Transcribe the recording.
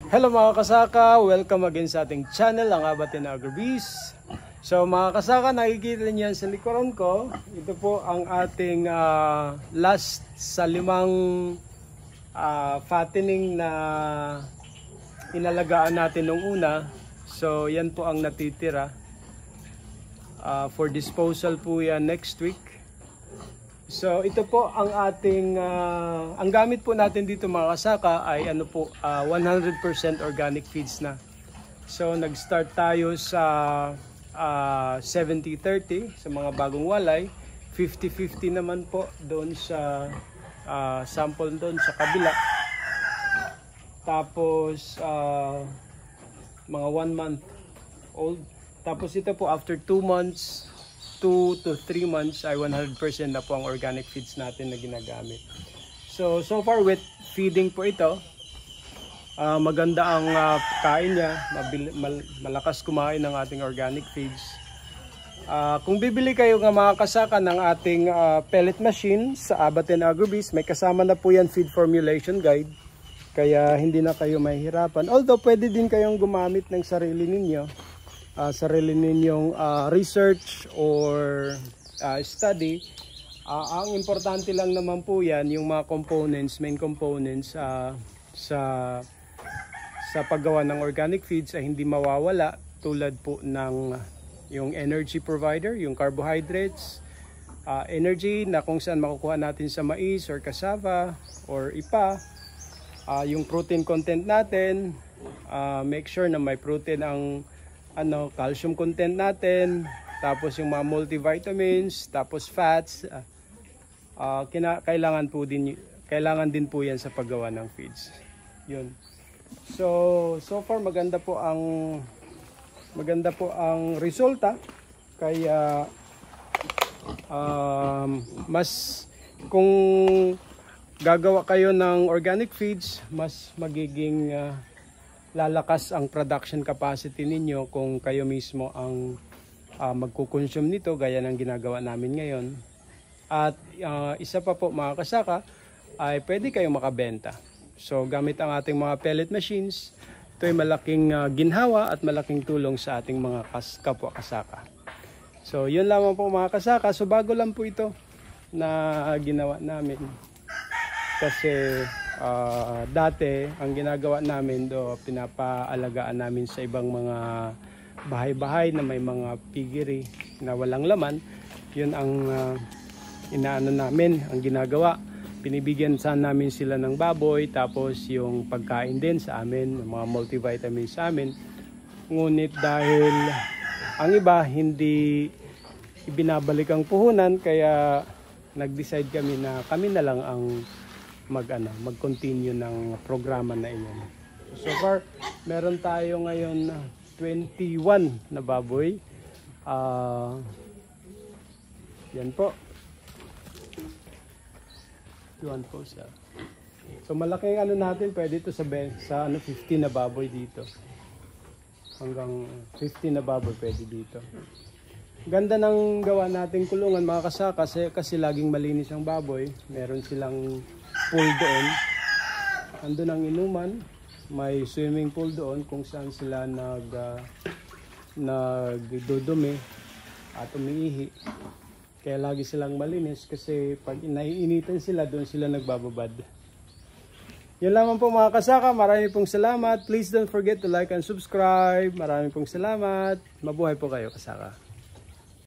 Hello mga kasaka, welcome again sa ating channel, ang Abaten Agrobiz. So mga kasaka, nakikita niyo sa likuran ko, ito po ang ating last sa 5 fattening na inalagaan natin nung una. So yan po ang natitira. For disposal po yan next week. So ito po ang ating ang gamit po natin dito mga kasaka ay 100% organic feeds na. So nag-start tayo sa 70-30 sa mga bagong walay, 50-50 naman po doon sa sample doon sa kabila. Tapos mga 1 month old. Tapos ito po after 2 months 2 to 3 months ay 100% na po ang organic feeds natin na ginagamit. So far with feeding po ito, maganda ang kain niya, malakas kumain ng ating organic feeds. Kung bibili kayo ng mga kasaka ng ating pellet machine sa Abaten Agrobiz, may kasama na po yan feed formulation guide. Kaya hindi na kayo mahihirapan. Although pwede din kayong gumamit ng sarili ninyong research or study. Ang importante lang naman po yan, yung mga components, main components sa paggawa ng organic feeds ay hindi mawawala, tulad po ng yung energy provider, yung carbohydrates, energy na kung saan makukuha natin sa mais or cassava or ipa, yung protein content natin, make sure na may protein ang calcium content natin, tapos yung mga multivitamins, tapos fats, kailangan din po yan sa paggawa ng feeds. Yun. So far maganda po ang resulta. Kaya mas kung gagawa kayo ng organic feeds, mas magiging lalakas ang production capacity ninyo kung kayo mismo ang magkukonsume nito gaya ng ginagawa namin ngayon. At isa pa po mga kasaka, ay pwede kayong makabenta. So gamit ang ating mga pellet machines, ito ay malaking ginhawa at malaking tulong sa ating mga kapwa kasaka. So yun lamang po mga kasaka. So bago lang po ito na ginawa namin. Kasi dati ang ginagawa namin pinapaalagaan namin sa ibang mga bahay-bahay na may mga piggery na walang laman. Yun ang inaano namin, ang ginagawa. Binibigyan sana namin sila ng baboy, tapos yung pagkain din sa amin, mga multivitamins sa amin. Ngunit dahil ang iba hindi ibinabalik ang puhunan, kaya nag-decide kami na kami na lang ang mag-continue ng programa na iyon. So far, meron tayo ngayon 21 na baboy. Yan po. 21 po siya. So malaking natin, pwede ito sa 50 na baboy dito. Hanggang 50 na baboy pwede dito. Ganda ng gawa nating kulungan mga kasaka, kasi laging malinis ang baboy. Meron silang pool doon. Andun ang inuman. May swimming pool doon kung saan sila nagdudumi at umiihi. Kaya lagi silang malinis kasi pag naiinitan sila, doon sila nagbababad. Yan lamang po mga kasaka. Maraming pong salamat. Please don't forget to like and subscribe. Maraming pong salamat. Mabuhay po kayo kasaka.